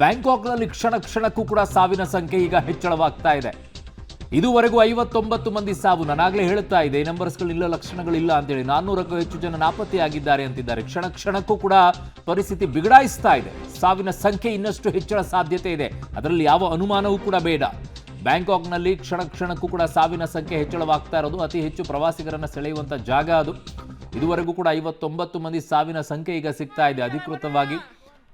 ಬ್ಯಾಂಕಾಕ್ನಲ್ಲಿ ಕ್ಷಣ ಕ್ಷಣಕ್ಕೂ ಕೂಡ ಸಾವಿನ ಸಂಖ್ಯೆ ಈಗ ಹೆಚ್ಚಳವಾಗ್ತಾ ಇದೆ. ಇದುವರೆಗೂ 59 ಮಂದಿ ಸಾವು. ನಾನಾಗಲೇ ಹೇಳ್ತಾ ಇದೆ, ಈ ನಂಬರ್ಸ್ಗಳಿಲ್ಲ, ಲಕ್ಷಣಗಳಿಲ್ಲ ಅಂತೇಳಿ. 400ಕ್ಕೂ ಹೆಚ್ಚು ಜನ ನಾಪತ್ತೆಯಾಗಿದ್ದಾರೆ ಅಂತಿದ್ದಾರೆ. ಕ್ಷಣ ಕ್ಷಣಕ್ಕೂ ಕೂಡ ಪರಿಸ್ಥಿತಿ ಬಿಗಡಾಯಿಸ್ತಾ ಇದೆ. ಸಾವಿನ ಸಂಖ್ಯೆ ಇನ್ನಷ್ಟು ಹೆಚ್ಚಳ ಸಾಧ್ಯತೆ ಇದೆ, ಅದರಲ್ಲಿ ಯಾವ ಅನುಮಾನವೂ ಕೂಡ ಬೇಡ. ಬ್ಯಾಂಕಾಕ್ನಲ್ಲಿ ಕ್ಷಣ ಕ್ಷಣಕ್ಕೂ ಕೂಡ ಸಾವಿನ ಸಂಖ್ಯೆ ಹೆಚ್ಚಳವಾಗ್ತಾ ಇರೋದು. ಅತಿ ಹೆಚ್ಚು ಪ್ರವಾಸಿಗರನ್ನು ಸೆಳೆಯುವಂಥ ಜಾಗ ಅದು. ಇದುವರೆಗೂ ಕೂಡ 59 ಮಂದಿ ಸಾವಿನ ಸಂಖ್ಯೆ ಈಗ ಸಿಗ್ತಾ ಇದೆ ಅಧಿಕೃತವಾಗಿ.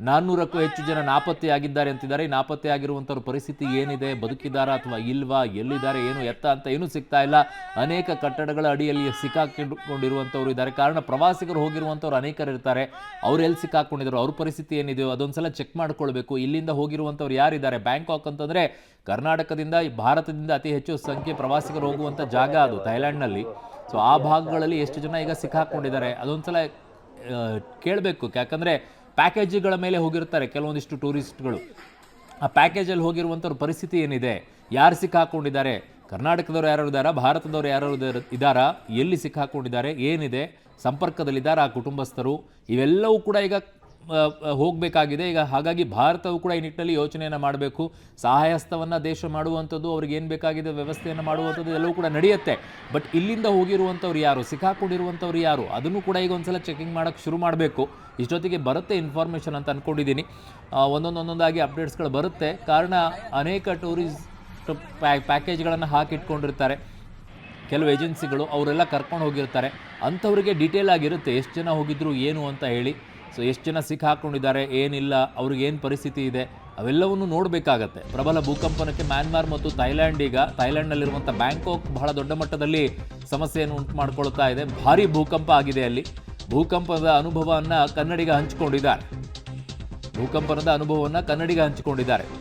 400ಕ್ಕೂ ಹೆಚ್ಚು ಜನ ನಾಪತ್ತೆಯಾಗಿದ್ದಾರೆ ಅಂತಿದ್ದಾರೆ. ನಾಪತ್ತೆಯಾಗಿರುವಂಥವ್ರ ಪರಿಸ್ಥಿತಿ ಏನಿದೆ, ಬದುಕಿದ್ದಾರಾ ಅಥವಾ ಇಲ್ವಾ, ಎಲ್ಲಿದ್ದಾರೆ, ಏನು ಎತ್ತ ಅಂತ ಏನೂ ಸಿಗ್ತಾ ಇಲ್ಲ. ಅನೇಕ ಕಟ್ಟಡಗಳ ಅಡಿಯಲ್ಲಿ ಸಿಕ್ಕಾಕೊಂಡಿರುವಂಥವ್ರು ಇದ್ದಾರೆ. ಕಾರಣ ಪ್ರವಾಸಿಗರು ಹೋಗಿರುವಂಥವ್ರು ಅನೇಕರು ಇರ್ತಾರೆ. ಅವ್ರು ಎಲ್ಲಿ ಸಿಕ್ಕಾಕೊಂಡಿದ್ರು, ಅವ್ರ ಪರಿಸ್ಥಿತಿ ಏನಿದೆಯೋ ಅದೊಂದ್ಸಲ ಚೆಕ್ ಮಾಡ್ಕೊಳ್ಬೇಕು. ಇಲ್ಲಿಂದ ಹೋಗಿರುವಂಥವ್ರು ಯಾರಿದ್ದಾರೆ? ಬ್ಯಾಂಕಾಕ್ ಅಂತಂದರೆ ಕರ್ನಾಟಕದಿಂದ, ಭಾರತದಿಂದ ಅತಿ ಹೆಚ್ಚು ಸಂಖ್ಯೆ ಪ್ರವಾಸಿಗರು ಹೋಗುವಂಥ ಜಾಗ ಅದು, ಥೈಲ್ಯಾಂಡ್ನಲ್ಲಿ. ಸೊ ಆ ಭಾಗಗಳಲ್ಲಿ ಎಷ್ಟು ಜನ ಈಗ ಸಿಕ್ಕಾಕೊಂಡಿದ್ದಾರೆ ಅದೊಂದ್ಸಲ ಕೇಳಬೇಕು. ಯಾಕಂದರೆ ಪ್ಯಾಕೇಜ್ಗಳ ಮೇಲೆ ಹೋಗಿರ್ತಾರೆ ಕೆಲವೊಂದಿಷ್ಟು ಟೂರಿಸ್ಟ್ಗಳು. ಆ ಪ್ಯಾಕೇಜಲ್ಲಿ ಹೋಗಿರುವಂಥವ್ರ ಪರಿಸ್ಥಿತಿ ಏನಿದೆ, ಯಾರು ಸಿಕ್ಕಾಕೊಂಡಿದ್ದಾರೆ, ಕರ್ನಾಟಕದವ್ರು ಯಾರು ಇದ್ದಾರಾ, ಭಾರತದವ್ರು ಯಾರು ಇದ್ದಾರಾ, ಎಲ್ಲಿ ಸಿಕ್ಕಾಕೊಂಡಿದ್ದಾರೆ, ಏನಿದೆ, ಸಂಪರ್ಕದಲ್ಲಿದ್ದಾರೆ ಆ ಕುಟುಂಬಸ್ಥರು, ಇವೆಲ್ಲವೂ ಕೂಡ ಈಗ ಹೋಗಬೇಕಾಗಿದೆ. ಈಗ ಹಾಗಾಗಿ ಭಾರತವು ಕೂಡ ಈ ನಿಟ್ಟಿನಲ್ಲಿ ಯೋಚನೆಯನ್ನು ಮಾಡಬೇಕು. ಸಹಾಯಹಸ್ತವನ್ನು ದೇಶ ಮಾಡುವಂಥದ್ದು, ಅವ್ರಿಗೆ ಏನು ಬೇಕಾಗಿದೆ ವ್ಯವಸ್ಥೆಯನ್ನು ಮಾಡುವಂಥದ್ದು ಎಲ್ಲವೂ ಕೂಡ ನಡೆಯುತ್ತೆ. ಬಟ್ ಇಲ್ಲಿಂದ ಹೋಗಿರುವಂಥವ್ರು ಯಾರು, ಸಿಕ್ಕಾಕೊಂಡಿರುವಂಥವ್ರು ಯಾರು, ಅದನ್ನು ಕೂಡ ಈಗ ಒಂದ್ಸಲ ಚೆಕಿಂಗ್ ಮಾಡೋಕ್ಕೆ ಶುರು ಮಾಡಬೇಕು. ಇಷ್ಟೊತ್ತಿಗೆ ಬರುತ್ತೆ ಇನ್ಫಾರ್ಮೇಷನ್ ಅಂತ ಅಂದ್ಕೊಂಡಿದ್ದೀನಿ. ಒಂದೊಂದಾಗಿ ಅಪ್ಡೇಟ್ಸ್ಗಳು ಬರುತ್ತೆ. ಕಾರಣ ಅನೇಕ ಟೂರಿಸ್ಟ್ ಪ್ಯಾಕೇಜ್ಗಳನ್ನು ಹಾಕಿಟ್ಕೊಂಡಿರ್ತಾರೆ ಕೆಲವು ಏಜೆನ್ಸಿಗಳು, ಅವರೆಲ್ಲ ಕರ್ಕೊಂಡು ಹೋಗಿರ್ತಾರೆ. ಅಂಥವ್ರಿಗೆ ಡೀಟೇಲ್ ಆಗಿರುತ್ತೆ ಎಷ್ಟು ಜನ ಹೋಗಿದ್ರು ಏನು ಅಂತ ಹೇಳಿ. ಸೊ ಎಷ್ಟು ಜನ ಸಿಕ್ಕಾಕೊಂಡಿದ್ದಾರೆ, ಏನಿಲ್ಲ, ಅವ್ರಿಗೇನು ಪರಿಸ್ಥಿತಿ ಇದೆ, ಅವೆಲ್ಲವನ್ನು ನೋಡಬೇಕಾಗತ್ತೆ. ಪ್ರಬಲ ಭೂಕಂಪನಕ್ಕೆ ಮ್ಯಾನ್ಮಾರ್ ಮತ್ತು ಥೈಲ್ಯಾಂಡ್ನಲ್ಲಿರುವಂಥ ಬ್ಯಾಂಕಾಕ್ ಬಹಳ ದೊಡ್ಡ ಮಟ್ಟದಲ್ಲಿ ಸಮಸ್ಯೆಯನ್ನು ಉಂಟು ಮಾಡಿಕೊಳ್ತಾ ಇದೆ. ಭಾರೀ ಭೂಕಂಪ ಆಗಿದೆ ಅಲ್ಲಿ. ಭೂಕಂಪದ ಅನುಭವವನ್ನು ಕನ್ನಡಿಗ ಹಂಚಿಕೊಂಡಿದ್ದಾರೆ.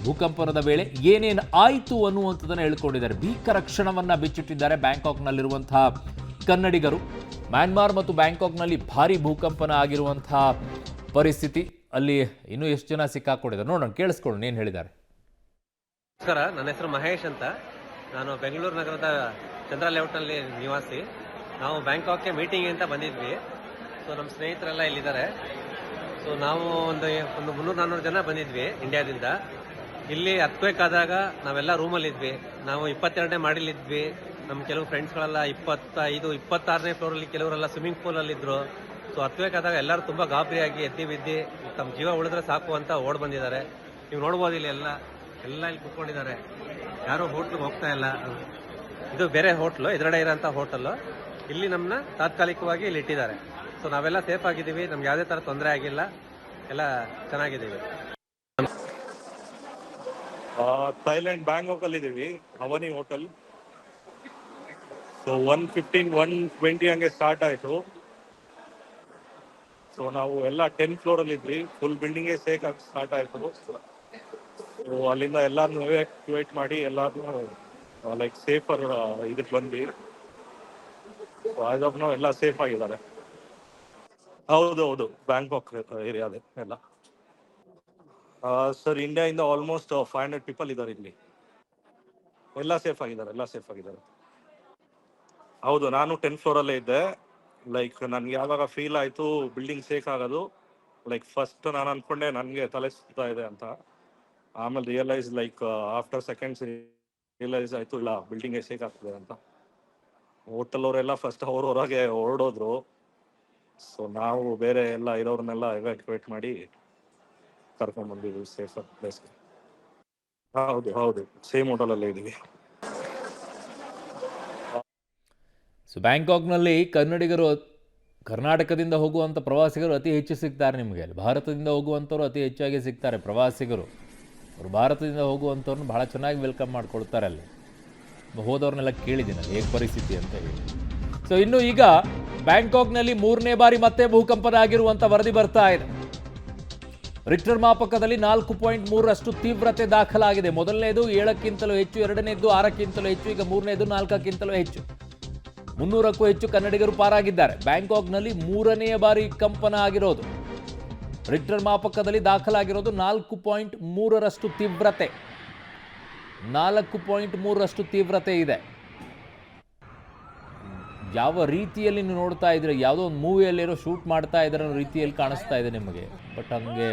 ಭೂಕಂಪನದ ವೇಳೆ ಏನೇನು ಆಯಿತು ಅನ್ನುವಂಥದ್ದನ್ನು ಹೇಳ್ಕೊಂಡಿದ್ದಾರೆ. ಭೀಕರ ಕ್ಷಣವನ್ನು ಬಿಚ್ಚಿಟ್ಟಿದ್ದಾರೆ ಬ್ಯಾಂಕಾಕ್ನಲ್ಲಿರುವಂತಹ ಕನ್ನಡಿಗರು. ಮ್ಯಾನ್ಮಾರ್ ಮತ್ತು ಬ್ಯಾಂಕಾಕ್ನಲ್ಲಿ ಭಾರೀ ಭೂಕಂಪನ ಆಗಿರುವಂತಹ ಪರಿಸ್ಥಿತಿ. ಅಲ್ಲಿ ಇನ್ನೂ ಎಷ್ಟು ಜನ ಸಿಕ್ಕಾಕೊಂಡಿದ್ದಾರೆ ನೋಡೋಣ, ಕೇಳಿಸ್ಕೊಳ್ಳೋಣ ಏನು ಹೇಳಿದ್ದಾರೆ. ನಮಸ್ಕಾರ, ನನ್ನ ಹೆಸರು ಮಹೇಶ್ ಅಂತ. ನಾನು ಬೆಂಗಳೂರು ನಗರದ ಚಂದ್ರ ಲೇಔಟ್ನಲ್ಲಿ ನಿವಾಸಿ. ನಾವು ಬ್ಯಾಂಕಾಕ್ಗೆ ಮೀಟಿಂಗ್ ಅಂತ ಬಂದಿದ್ವಿ. ಸೊ ನಮ್ಮ ಸ್ನೇಹಿತರೆಲ್ಲ ಇಲ್ಲಿದ್ದಾರೆ. ಸೊ ನಾವು ಒಂದು 300-400 ಜನ ಬಂದಿದ್ವಿ ಇಂಡಿಯಾದಿಂದ. ಇಲ್ಲಿ ಅರ್ಥಕ್ವೇಕ್ ಆದಾಗ ನಾವೆಲ್ಲ ರೂಮಲ್ಲಿದ್ವಿ. ನಾವು 22ನೇ ಮಾಡಿಲಿದ್ವಿ. ನಮ್ಮ ಕೆಲವು ಫ್ರೆಂಡ್ಸ್ಗಳೆಲ್ಲ 25-26ನೇ ಫ್ಲೋರಲ್ಲಿ, ಕೆಲವರೆಲ್ಲ ಸ್ವಿಮ್ಮಿಂಗ್ ಪೂಲಲ್ಲಿದ್ದರು. ಸೊ ಅರ್ಥಕ್ವೇಕ್ ಆದಾಗ ಎಲ್ಲರೂ ತುಂಬ ಗಾಬರಿಯಾಗಿ ಎದ್ದು ಬಿದ್ದು ತಮ್ಮ ಜೀವ ಉಳಿದ್ರೆ ಸಾಕು ಅಂತ ಓಡ್ ಬಂದಿದ್ದಾರೆ. ನೀವು ನೋಡ್ಬೋದು ಇಲ್ಲಿ ಎಲ್ಲ ಇಲ್ಲಿ ಕುತ್ಕೊಂಡಿದ್ದಾರೆ. ಯಾರೂ ಹೋಟ್ಲಿಗೆ ಹೋಗ್ತಾ ಇಲ್ಲ. ಇದು ಬೇರೆ ಹೋಟ್ಲು, ಎದುರುಗಡೆ ಇರೋಂಥ ಹೋಟೆಲ್ಲು. ಇಲ್ಲಿ ನಮ್ಮನ್ನ ತಾತ್ಕಾಲಿಕವಾಗಿ ಇಲ್ಲಿ ಇಟ್ಟಿದ್ದಾರೆ. ಸೊ ನಾವೆಲ್ಲ ಸೇಫ್ ಆಗಿದ್ದೀವಿ, ನಮ್ಗೆ ಯಾವುದೇ ಥರ ತೊಂದರೆ ಆಗಿಲ್ಲ, ಎಲ್ಲ ಚೆನ್ನಾಗಿದ್ದೀವಿ. ಥೈಲ್ಯಾಂಡ್ ಬ್ಯಾಂಕಾಕ್ ಅಲ್ಲಿ ಇದೀವಿ, ಅವನಿ ಹೋಟೆಲ್. ಸೊ 1:15-1:20 ಹಂಗೆ ಸ್ಟಾರ್ಟ್ ಆಯ್ತು. ಸೊ ನಾವು ಎಲ್ಲ 10th ಫ್ಲೋರ್ ಅಲ್ಲಿ ಇದ್ವಿ. ಫುಲ್ ಬಿಲ್ಡಿಂಗೇ ಸೇಕ್ ಆಗಿ ಸ್ಟಾರ್ಟ್ ಆಯ್ತು. ಸೊ ಅಲ್ಲಿಂದ ಎಲ್ಲಾರನ್ನೂ ಎವ್ಯಾಕ್ಯುವೇಟ್ ಮಾಡಿ ಎಲ್ಲಾರನ್ನೂ ಲೈಕ್ ಸೇಫರ್ ಇದಕ್ಕೆ ಬಂದ್ವಿ. ಸೊ ಆಸ್ ಆಫ್ ನೌ ಎಲ್ಲ ಸೇಫ್ ಆಗಿದ್ದಾರೆ. ಹೌದು, ಬ್ಯಾಂಕಾಕ್ ಏರಿಯಾದೆ ಎಲ್ಲ. ಸರ್, ಇಂಡಿಯಾದಿಂದ ಆಲ್ಮೋಸ್ಟ್ 500 ಪೀಪಲ್ ಇದ್ದಾರೆ ಇಲ್ಲಿ. ಎಲ್ಲ ಸೇಫ್ ಆಗಿದ್ದಾರೆ. ಹೌದು, ನಾನು 10th ಫ್ಲೋರ್ ಅಲ್ಲೇ ಇದ್ದೆ. ಲೈಕ್ ನನ್ಗೆ ಯಾವಾಗ ಫೀಲ್ ಆಯ್ತು ಬಿಲ್ಡಿಂಗ್ ಸೇಕ್ ಆಗೋದು, ಲೈಕ್ ಫಸ್ಟ್ ನಾನು ಅನ್ಕೊಂಡೆ ನನಗೆ ತಲೆ ಸುತ್ತಾ ಇದೆ ಅಂತ. ಆಮೇಲೆ realise like after seconds realise ಆಯ್ತು ಇಲ್ಲ ಬಿಲ್ಡಿಂಗ್ ಸೇಕ್ ಆಗ್ತದೆ ಅಂತ. ಹೋಟೆಲ್ ಅವರೆಲ್ಲ ಫಸ್ಟ್ ಅವ್ರ ಹೊರಗೆ ಹೊರಡೋದ್ರು. ಸೊ ನಾವು ಬೇರೆ ಎಲ್ಲ ಇರೋರ್ನೆಲ್ಲ ಎವ್ಯಾಕ್ಯುವೇಟ್ ಮಾಡಿ ಕರ್ಕೊಂಡ್ ಬಂದಿದ್ವಿ ಸೇಫ್ ಪ್ಲೇಸ್ಗೆ. ಹೌದು, ಸೇಮ್ ಹೋಟೆಲ್ ಅಲ್ಲೇ ಇದೀವಿ. ಸೊ ಬ್ಯಾಂಕಾಕ್ನಲ್ಲಿ ಕನ್ನಡಿಗರು, ಕರ್ನಾಟಕದಿಂದ ಹೋಗುವಂಥ ಪ್ರವಾಸಿಗರು ಅತಿ ಹೆಚ್ಚು ಸಿಗ್ತಾರೆ ನಿಮಗೆ. ಭಾರತದಿಂದ ಹೋಗುವಂಥವ್ರು ಅತಿ ಹೆಚ್ಚಾಗಿ ಸಿಗ್ತಾರೆ ಪ್ರವಾಸಿಗರು. ಅವರು ಭಾರತದಿಂದ ಹೋಗುವಂಥವ್ರನ್ನ ಭಾಳ ಚೆನ್ನಾಗಿ ವೆಲ್ಕಮ್ ಮಾಡ್ಕೊಳ್ತಾರೆ ಅಲ್ಲಿ. ಹೋದವ್ರನ್ನೆಲ್ಲ ಕೇಳಿದ್ದೀನಿ ಹೇಗೆ ಪರಿಸ್ಥಿತಿ ಅಂತ ಹೇಳಿ. ಸೊ ಇನ್ನು ಈಗ ಬ್ಯಾಂಕಾಕ್ನಲ್ಲಿ 3ನೇ ಬಾರಿ ಮತ್ತೆ ಭೂಕಂಪನ ಆಗಿರುವಂಥ ವರದಿ ಬರ್ತಾ ಇದೆ. ರಿಕ್ಟರ್ ಮಾಪಕದಲ್ಲಿ 4.3ರಷ್ಟು ತೀವ್ರತೆ ದಾಖಲಾಗಿದೆ. ಮೊದಲನೇದು 7ಕ್ಕಿಂತಲೂ ಹೆಚ್ಚು, ಎರಡನೇದು 6ಕ್ಕಿಂತಲೂ ಹೆಚ್ಚು, ಈಗ 3ನೇದು 4ಕ್ಕಿಂತಲೂ ಹೆಚ್ಚು. 300ಕ್ಕೂ ಹೆಚ್ಚು ಕನ್ನಡಿಗರು ಪಾರಾಗಿದ್ದಾರೆ. ಬ್ಯಾಂಕಾಕ್ನಲ್ಲಿ 3ನೇ ಬಾರಿ ಕಂಪನ ಆಗಿರೋದು. ರಿಕ್ಟರ್ ಮಾಪಕದಲ್ಲಿ ದಾಖಲಾಗಿರೋದು 4.3ರಷ್ಟು ತೀವ್ರತೆ. 4.3ರಷ್ಟು ತೀವ್ರತೆ ಇದೆ. ಯಾವ ರೀತಿಯಲ್ಲಿ ನೀವು ನೋಡ್ತಾ ಇದ್ರೆ, ಯಾವುದೋ ಒಂದು ಮೂವಿಯಲ್ಲಿರೋ ಶೂಟ್ ಮಾಡ್ತಾ ಇದ್ರೆ ರೀತಿಯಲ್ಲಿ ಕಾಣಿಸ್ತಾ ಇದೆ ನಿಮಗೆ. ಬಟ್ ಹಂಗೆ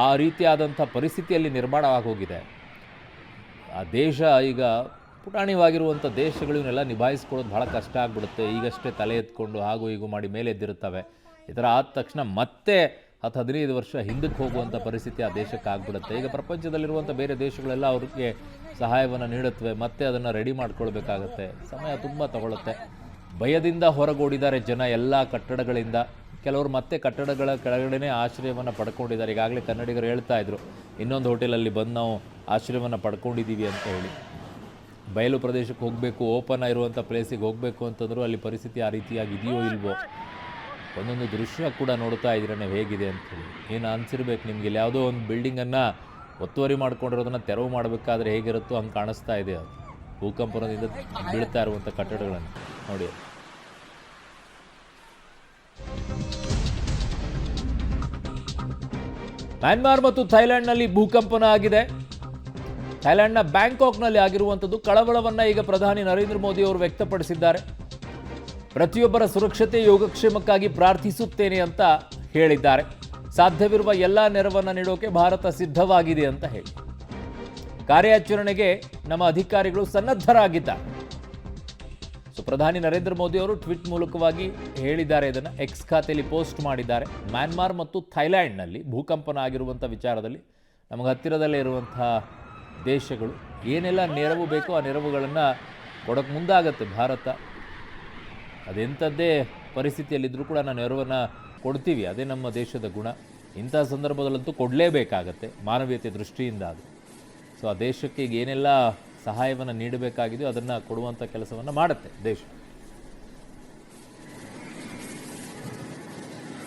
ಆ ರೀತಿಯಾದಂಥ ಪರಿಸ್ಥಿತಿಯಲ್ಲಿ ನಿರ್ಮಾಣವಾಗಿ ಹೋಗಿದೆ. ಆ ದೇಶ ಈಗ ಪುಟಾಣಿವಾಗಿರುವಂಥ ದೇಶಗಳು ಇವನ್ನೆಲ್ಲ ನಿಭಾಯಿಸ್ಕೊಳ್ಳೋದು ಭಾಳ ಕಷ್ಟ ಆಗಿಬಿಡುತ್ತೆ. ಈಗಷ್ಟೇ ತಲೆ ಎತ್ಕೊಂಡು ಹಾಗೂ ಹೀಗೂ ಮಾಡಿ ಮೇಲೆ ಎದ್ದಿರುತ್ತವೆ. ಈ ಥರ ಆದ ತಕ್ಷಣ ಮತ್ತೆ 10-15 ವರ್ಷ ಹಿಂದಕ್ಕೆ ಹೋಗುವಂಥ ಪರಿಸ್ಥಿತಿ ಆ ದೇಶಕ್ಕೆ ಆಗಿಬಿಡುತ್ತೆ. ಈಗ ಪ್ರಪಂಚದಲ್ಲಿರುವಂಥ ಬೇರೆ ದೇಶಗಳೆಲ್ಲ ಅವ್ರಿಗೆ ಸಹಾಯವನ್ನು ನೀಡುತ್ತವೆ, ಮತ್ತೆ ಅದನ್ನು ರೆಡಿ ಮಾಡ್ಕೊಳ್ಬೇಕಾಗತ್ತೆ. ಸಮಯ ತುಂಬ ತಗೊಳುತ್ತೆ. ಭಯದಿಂದ ಹೊರಗೋಡಿದ್ದಾರೆ ಜನ ಎಲ್ಲ ಕಟ್ಟಡಗಳಿಂದ. ಕೆಲವರು ಮತ್ತೆ ಕಟ್ಟಡಗಳ ಕೆಳಗಡೆ ಆಶ್ರಯವನ್ನು ಪಡ್ಕೊಂಡಿದ್ದಾರೆ. ಈಗಾಗಲೇ ಕನ್ನಡಿಗರು ಹೇಳ್ತಾ ಇದ್ರು, ಇನ್ನೊಂದು ಹೋಟೆಲಲ್ಲಿ ಬಂದು ನಾವು ಆಶ್ರಯವನ್ನು ಪಡ್ಕೊಂಡಿದ್ದೀವಿ ಅಂತ ಹೇಳಿ. ಬಯಲು ಪ್ರದೇಶಕ್ಕೆ ಹೋಗಬೇಕು, ಓಪನ್ ಆಗಿರುವಂಥ ಪ್ಲೇಸಿಗೆ ಹೋಗಬೇಕು ಅಂತಂದರೂ ಅಲ್ಲಿ ಪರಿಸ್ಥಿತಿ ಆ ರೀತಿಯಾಗಿ ಇದೆಯೋ ಇಲ್ವೋ. ಒಂದೊಂದು ದೃಶ್ಯ ಕೂಡ ನೋಡ್ತಾ ಇದ್ದೀರ ನೀವು ಹೇಗಿದೆ ಅಂಥೇಳಿ. ಏನು ಅನಿಸಿರ್ಬೇಕು ನಿಮಗೆ. ಇಲ್ಲಿ ಯಾವುದೋ ಒಂದು ಬಿಲ್ಡಿಂಗನ್ನು ಒತ್ತುವರಿ ಮಾಡ್ಕೊಂಡಿರೋದನ್ನು ತೆರವು ಮಾಡಬೇಕಾದ್ರೆ ಹೇಗಿರುತ್ತೋ ಹಂಗೆ ಕಾಣಿಸ್ತಾ ಇದೆ. ಅದು ಭೂಕಂಪನದಿಂದ ಬೀಳ್ತಾ ಇರುವಂಥ ಕಟ್ಟಡಗಳನ್ನು ನೋಡಿ. ಮ್ಯಾನ್ಮಾರ್ ಮತ್ತು ಥೈಲ್ಯಾಂಡ್ನಲ್ಲಿ ಭೂಕಂಪನ ಆಗಿದೆ. ಥೈಲ್ಯಾಂಡ್ನ ಬ್ಯಾಂಕಾಕ್ನಲ್ಲಿ ಆಗಿರುವಂಥದ್ದು ಕಳವಳವನ್ನು ಈಗ ಪ್ರಧಾನಿ ನರೇಂದ್ರ ಮೋದಿ ಅವರು ವ್ಯಕ್ತಪಡಿಸಿದ್ದಾರೆ. ಪ್ರತಿಯೊಬ್ಬರ ಸುರಕ್ಷತೆ ಯೋಗಕ್ಷೇಮಕ್ಕಾಗಿ ಪ್ರಾರ್ಥಿಸುತ್ತೇನೆ ಅಂತ ಹೇಳಿದ್ದಾರೆ. ಸಾಧ್ಯವಿರುವ ಎಲ್ಲ ನೆರವನ್ನು ನೀಡೋಕೆ ಭಾರತ ಸಿದ್ಧವಾಗಿದೆ ಅಂತ ಹೇಳಿ ಕಾರ್ಯಾಚರಣೆಗೆ ನಮ್ಮ ಅಧಿಕಾರಿಗಳು ಸನ್ನದ್ಧರಾಗಿದ್ದಾರೆ. ಸೊ ಪ್ರಧಾನಿ ನರೇಂದ್ರ ಮೋದಿ ಅವರು ಟ್ವೀಟ್ ಮೂಲಕವಾಗಿ ಹೇಳಿದ್ದಾರೆ. ಇದನ್ನು ಎಕ್ಸ್ ಖಾತೆಯಲ್ಲಿ ಪೋಸ್ಟ್ ಮಾಡಿದ್ದಾರೆ. ಮ್ಯಾನ್ಮಾರ್ ಮತ್ತು ಥೈಲ್ಯಾಂಡ್ನಲ್ಲಿ ಭೂಕಂಪನ ಆಗಿರುವಂಥ ವಿಚಾರದಲ್ಲಿ ನಮಗೆ ಹತ್ತಿರದಲ್ಲೇ ಇರುವಂತಹ ದೇಶಗಳು ಏನೆಲ್ಲ ನೆರವು ಬೇಕೋ ಆ ನೆರವುಗಳನ್ನು ಕೊಡೋಕ್ಕೆ ಮುಂದಾಗತ್ತೆ ಭಾರತ. ಅದೆಂಥದ್ದೇ ಪರಿಸ್ಥಿತಿಯಲ್ಲಿದ್ದರೂ ಕೂಡ ನಾವು ನೆರವನ್ನು ಕೊಡ್ತೀವಿ. ಅದೇ ನಮ್ಮ ದೇಶದ ಗುಣ. ಇಂಥ ಸಂದರ್ಭದಲ್ಲಂತೂ ಕೊಡಲೇಬೇಕಾಗತ್ತೆ ಮಾನವೀಯತೆ ದೃಷ್ಟಿಯಿಂದ. ಅದು ಸೊ ಆ ದೇಶಕ್ಕೆ ಈಗ ಏನೆಲ್ಲ ಸಹಾಯವನ್ನು ನೀಡಬೇಕಾಗಿದೆಯೋ ಅದನ್ನು ಕೊಡುವಂಥ ಕೆಲಸವನ್ನು ಮಾಡುತ್ತೆ ದೇಶ.